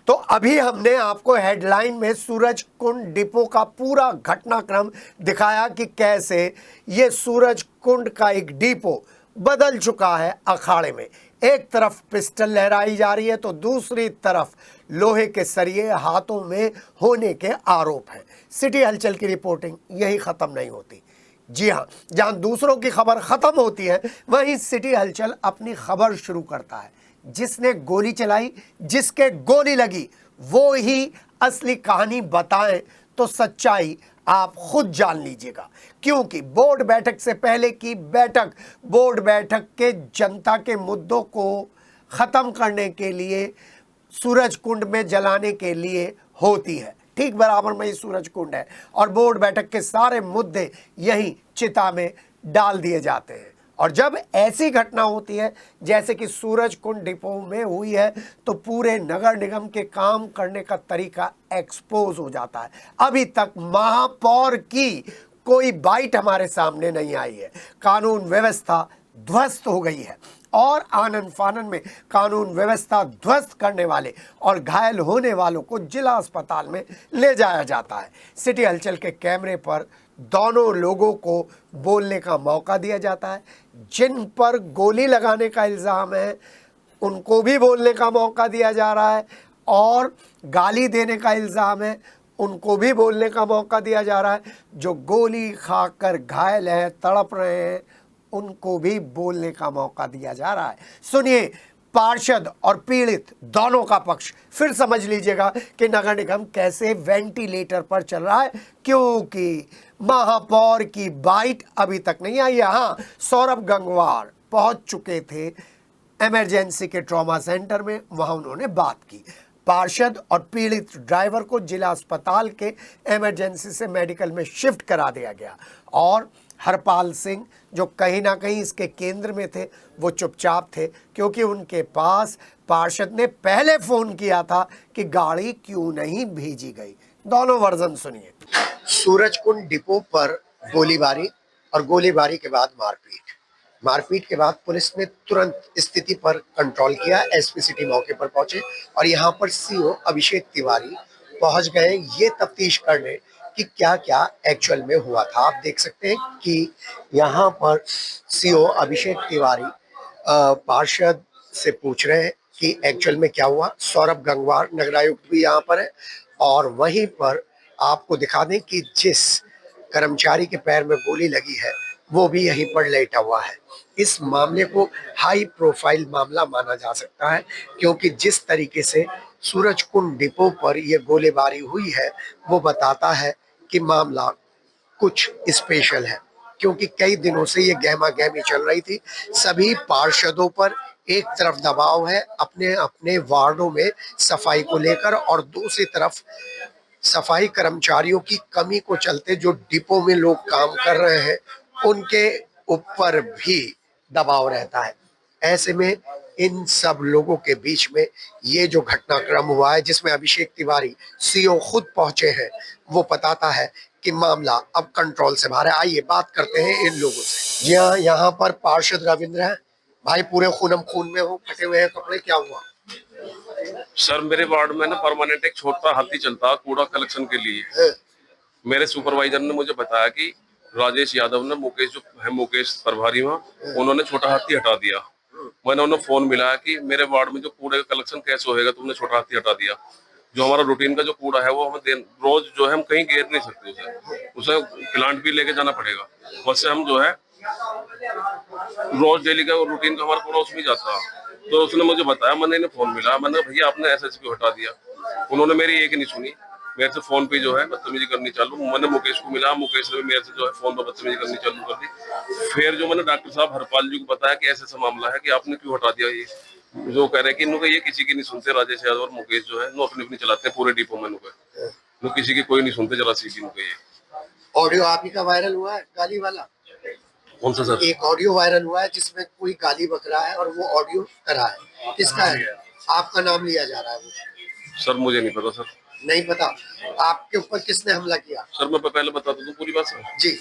तो अभी हमने आपको हेडलाइन में सूरजकुंड डिपो का पूरा घटनाक्रम दिखाया कि कैसे ये सूरजकुंड का एक डिपो बदल चुका है अखाड़े में। एक तरफ पिस्टल लहराई जा रही है तो दूसरी तरफ लोहे के सरिये हाथों में होने के आरोप हैं। सिटी हलचल की रिपोर्टिंग यही खत्म नहीं होती। जी हाँ, जहां दूसरों की खबर खत्म होती है वहीं सिटी हलचल अपनी खबर शुरू करता है। जिसने गोली चलाई, जिसके गोली लगी, वो ही असली कहानी बताएं तो सच्चाई आप खुद जान लीजिएगा। क्योंकि बोर्ड बैठक से पहले की बैठक बोर्ड बैठक के जनता के मुद्दों को खत्म करने के लिए, सूरजकुंड में जलाने के लिए होती है। ठीक बराबर में ही सूरजकुंड है और बोर्ड बैठक के सारे मुद्दे यही चिता में डाल दिए जाते हैं। और जब ऐसी घटना होती है जैसे कि सूरजकुंड डिपो में हुई है तो पूरे नगर निगम के काम करने का तरीका एक्सपोज हो जाता है। अभी तक महापौर की कोई बाइट हमारे सामने नहीं आई है। कानून व्यवस्था ध्वस्त हो गई है और आनन फानन में कानून व्यवस्था ध्वस्त करने वाले और घायल होने वालों को जिला अस्पताल में ले जाया जाता है। सिटी हलचल के कैमरे पर दोनों लोगों को बोलने का मौका दिया जाता है। जिन पर गोली लगाने का इल्ज़ाम है उनको भी बोलने का मौका दिया जा रहा है और गाली देने का इल्ज़ाम है उनको भी बोलने का मौका दिया जा रहा है। जो गोली खाकर घायल हैं, तड़प रहे हैं, उनको भी बोलने का मौका दिया जा रहा है। सुनिए पार्षद और पीड़ित दोनों का पक्ष, फिर समझ लीजिएगा कि नगर निगम कैसे वेंटिलेटर पर चल रहा है, क्योंकि महापौर की बाइट अभी तक नहीं आई। हाँ, सौरभ गंगवार पहुंच चुके थे इमरजेंसी के ट्रॉमा सेंटर में, वहां उन्होंने बात की। पार्षद और पीड़ित ड्राइवर को जिला अस्पताल के इमरजेंसी से मेडिकल में शिफ्ट करा दिया गया और हरपाल सिंह जो कहीं ना कहीं इसके केंद्र में थे वो चुपचाप थे, क्योंकि उनके पास पार्षद ने पहले फोन किया था कि गाड़ी क्यों नहीं भेजी गई। दोनों वर्जन सुनिए। सूरजकुंड डिपो पर गोलीबारी और गोलीबारी के बाद मारपीट के बाद पुलिस ने तुरंत स्थिति पर कंट्रोल किया। एसपी सिटी मौके पर पहुंचे और यहां पर सीओ अभिषेक तिवारी पहुंच गए ये तफ्तीश करने कि क्या क्या एक्चुअल में हुआ था। आप देख सकते हैं कि यहाँ पर सीओ अभिषेक तिवारी पार्षद से पूछ रहे हैं कि एक्चुअल में क्या हुआ। सौरभ गंगवार नगरायुक्त भी यहाँ पर है और वहीं पर आपको दिखा दें कि जिस कर्मचारी के पैर में गोली लगी है वो भी यहीं पर लेटा हुआ है। इस मामले को हाई प्रोफाइल मामला माना जा सकता है, क्योंकि जिस तरीके से सूरजकुंड डिपो पर यह गोलीबारी हुई है वो बताता है कि मामला कुछ स्पेशल है, क्योंकि कई दिनों से ये गहमा गहमी चल रही थी। सभी पार्षदों पर एक तरफ दबाव है अपने अपने वार्डों में सफाई को लेकर, और दूसरी तरफ सफाई कर्मचारियों की कमी को चलते जो डिपो में लोग काम कर रहे हैं उनके ऊपर भी दबाव रहता है। ऐसे में इन सब लोगों के बीच में ये जो घटनाक्रम हुआ है जिसमें अभिषेक तिवारी सीओ खुद पहुंचे हैं, वो बताता है कि मामला अब कंट्रोल से बाहर है। आइए बात करते हैं इन लोगों से। जी हाँ, यहाँ पर पार्षद रविंद्र है। भाई पूरे खूनम खून में हो, फटे हुए हैं कपड़े, क्या हुआ? सर मेरे वार्ड में ना परमानेंट एक छोटा हाथी चलता है कूड़ा कलेक्शन के लिए। मेरे सुपरवाइजर ने मुझे बताया कि राजेश यादव ने मुकेश जो है मुकेश प्रभारी वहाँ, उन्होंने छोटा हाथी हटा दिया। मैंने उन्हें फोन मिलाया कि मेरे वार्ड में जो कूड़े का कलेक्शन कैसे होएगा, तुमने छोटा हाथी हटा दिया। जो हमारा रूटीन का जो कूड़ा है वो हमें रोज जो है हम कहीं घेर नहीं सकते, उसे प्लांट भी लेके जाना पड़ेगा। वैसे हम जो है रोज डेली का रूटीन का हमारा कूड़ा उसमें जाता। तो उसने मुझे बताया, मैंने इन्हें फोन मिला, मैंने कहा भैया आपने ऐसे क्यों हटा दिया। उन्होंने मेरी एक नहीं सुनी, मेरे से फोन पे जो है बदतमीजी करनी चालू। मैंने मुकेश को मिला, मुकेश ने भी मेरे से जो है फोन पर बदतमीजी करनी चालू कर दी। फिर जो मैंने डॉक्टर साहब हरपाल जी को बताया कि ऐसा ऐसा मामला है कि आपने क्यों हटा दिया, ये जो कह रहे हैं कि इनको ये किसी की नहीं सुनते, राजेश यादव और मुकेश जो है नो अपनी अपनी चलाते हैं पूरे डिपो में, नो किसी की कोई नहीं सुनते, जरा सी की ये। ऑडियो आप ही का वायरल हुआ है गाली वाला? कौन सा सर? एक ऑडियो वायरल हुआ है जिसमें कोई गाली बक रहा है और वो ऑडियो करा है, किसका है? आपका नाम लिया जा रहा है वो। सर मुझे नहीं पता सर। नहीं पता? आपके ऊपर किसने हमला किया? सर मैं पहले बता दूं पूरी बात सर जी।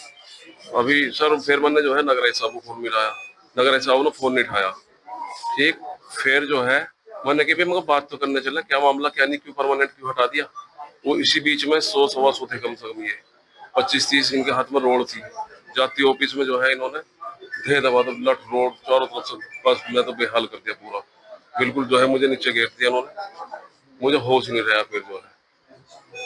अभी सर फिर मैंने जो है नगराज साहब को फोन मिलाया, नगराज साहब ने फोन नहीं उठाया। ठीक, फिर जो है मैंने कहा मेरे को बात तो करने चला, क्या मामला क्या नहीं, क्यों परमानेंट क्यों हटा दिया। वो इसी बीच में 100-125 थे कम से कम, ये 25-30 इनके हाथ में रोड थी। जाती ऑफिस में जो है इन्होंने दे दबा तो लट रोड चारों तरफ से, बस मैं तो बेहाल कर दिया पूरा, बिल्कुल जो है मुझे नीचे गिर दिया उन्होंने, मुझे होश नहीं रहा फिर जो है।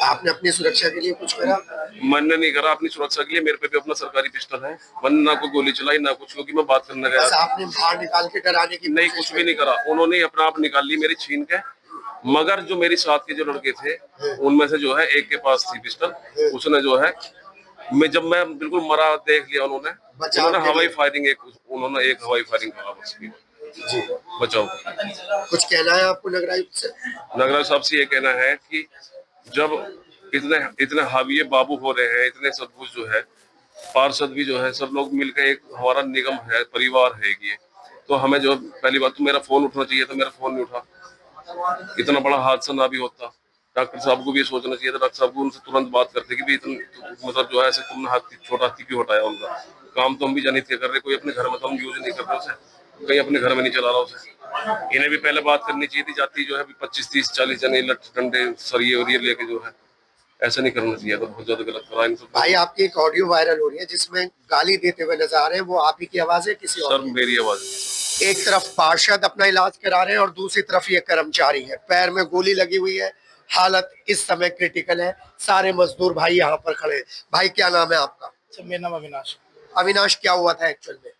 आपने अपनी सुरक्षा के लिए कुछ करा? मैंने नहीं करा अपनी सुरक्षा के लिए, मेरे पे भी अपना सरकारी पिस्टल है, मैंने ना कोई गोली चलाई ना कुछ, क्योंकि मैं बात करने गया बस आपने बाहर निकाल के डराने की नहीं, कोशिश कुछ भी नहीं करा। उन्होंने अपना आप निकाल ली मेरी छीन के, मगर जो मेरी साथ के जो लड़के थे उनमें से जो है एक के पास थी पिस्टल, उसने जो है जब मैं बिल्कुल मरा देख लिया उन्होंने बचाव के हवाई लिए। फायरिंग एक हवाई फायरिंग करा बस की, जी। बचाओ। कुछ कहना है आपको नगरायुक्त से? नगराज साहब से ये कहना है कि जब इतने इतने हाविये बाबू हो रहे हैं, इतने सब कुछ जो है, पार्षद भी जो है, सब लोग मिलकर एक हमारा निगम है, परिवार है ये, तो हमें जो पहली बात तो मेरा फोन उठना चाहिए था, मेरा फोन नहीं उठा, इतना बड़ा हादसा ना भी होता। डॉक्टर साहब को भी ये सोचना चाहिए था, डॉक्टर साहब को उनसे तुरंत बात करते कि भी इतना मतलब जो है ऐसे तुमने हाथी छोटा हाथी क्यों हटाया, उनका काम तो हम भी जानित कर रहे, कोई अपने घर में तो हम यूज नहीं कर रहे उसे, कहीं अपने घर में नहीं चला रहा उसे। इन्हें भी पहले बात करनी चाहिए थी, जाती जो है 25-30-40 जने लठ डंडे सरिये और ये लेके जो है, ऐसा नहीं करना चाहिए, तो बहुत ज्यादा गलत करा इनसे। भाई आपकी एक ऑडियो वायरल हो रही है जिसमें गाली देते हुए नजर आ रहे हैं, वो आप ही की आवाज है किसी और सर की? मेरी आवाज है। एक तरफ पार्षद अपना इलाज करा रहे हैं और दूसरी तरफ ये कर्मचारी है, पैर में गोली लगी हुई है, हालत इस समय क्रिटिकल है। सारे मजदूर भाई यहाँ पर खड़े हैं। भाई क्या नाम है आपका? सर मेरा नाम अविनाश। अविनाश, क्या हुआ था एक्चुअल में?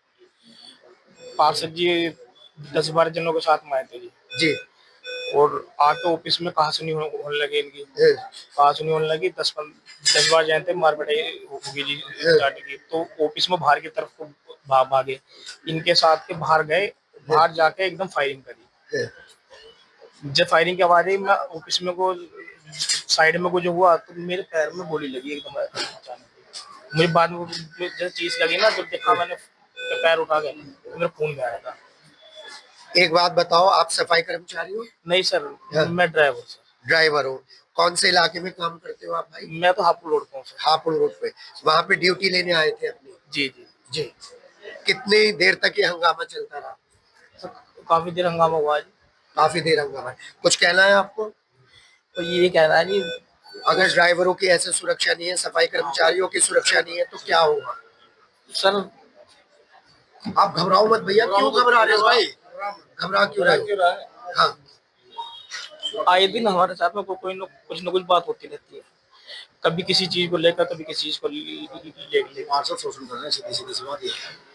पार्षद जी 10-12 जनों के साथ में आए थे जी, जी। और आके ऑफिस में कहा सुनी होने लगी इनकी, है, कहा सुनी होने लगी। 10-12 जन थे, मार पिटाई होगी जी स्टार्ट की। तो ऑफिस में बाहर की तरफ को भागे, इनके साथ के बाहर गए, बाहर जाके एकदम फायरिंग करी। है। जब फायरिंग की आवाज आई, मैं ऑफिस में को साइड में को जो हुआ तो मेरे पैर में गोली लगी एकदम अचानक। मुझे बाद में जब चीज लगी ना, जब देखा मैंने पैर उठा के तो मेरा खून बह रहा था। एक बात बताओ, आप सफाई कर्मचारी हो? नहीं सर, मैं ड्राइवर सर। ड्राइवर हो? कौन से इलाके में काम करते हो आप भाई? मैं तो हापुड़ रोड पे हूँ सर। हापुड़ रोड पे। वहाँ पे ड्यूटी लेने आए थे अपनी? जी जी जी। कितनी देर तक ये हंगामा चलता रहा? सर, काफी देर हंगामा हुआ जी। काफी देर हंगामा है। कुछ कहना है आपको? तो ये कह रहा है जी, अगर ड्राइवरों की ऐसे सुरक्षा नहीं है, सफाई कर्मचारियों की सुरक्षा नहीं है, तो क्या होगा? सर आप घबराओ मत भैया, क्यों घबरा रहे हो भाई? घबरा क्यों रहे हो? हाँ। आए दिन हमारे साथ में कुछ न कुछ बात होती रहती है, कभी किसी चीज को लेकर, कभी किसी चीज को लेकर। पार्षद शोषण कर रहे हैं, सीधी सी बात ये।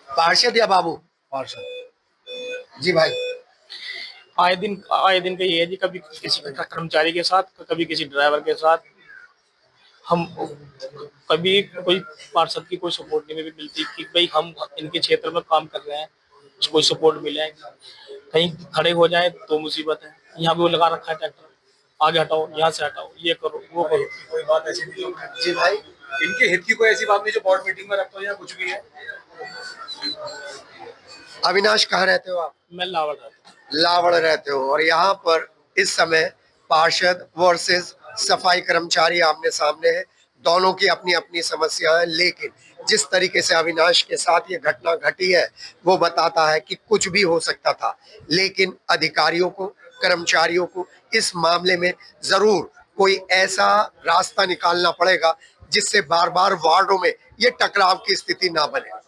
पार्षद या बाबू? पार्षद। जी भाई। आए दिन का ये है जी, कभी किसी कर्मचारी के साथ, कभी किसी ड्राइवर के साथ। हम कभी कोई पार्षद की कोई सपोर्ट नहीं मिलती कि भाई हम इनके क्षेत्र में काम कर रहे हैं, कोई सपोर्ट मिले। कहीं खड़े हो जाए तो मुसीबत है। यहाँ भी वो लगा रखा है ट्रैक्टर, आगे हटाओ, यहाँ से हटाओ, ये करो वो करो। कोई बात ऐसी नहीं है। जी भाई। इनके हित की कोई ऐसी बात नहीं जो बोर्ड मीटिंग में रखते हो या कुछ भी है। अविनाश, कहाँ रहते हो आप? मैं लावड़ रहता हूँ। लावड़ रहते हो, और यहाँ पर इस समय पार्षद वर्सेस सफाई कर्मचारी आमने सामने है। दोनों की अपनी अपनी समस्या है, लेकिन जिस तरीके से अविनाश के साथ ये घटना घटी है वो बताता है कि कुछ भी हो सकता था, लेकिन अधिकारियों को, कर्मचारियों को इस मामले में जरूर कोई ऐसा रास्ता निकालना पड़ेगा जिससे बार बार वार्डों में ये टकराव की स्थिति ना बने।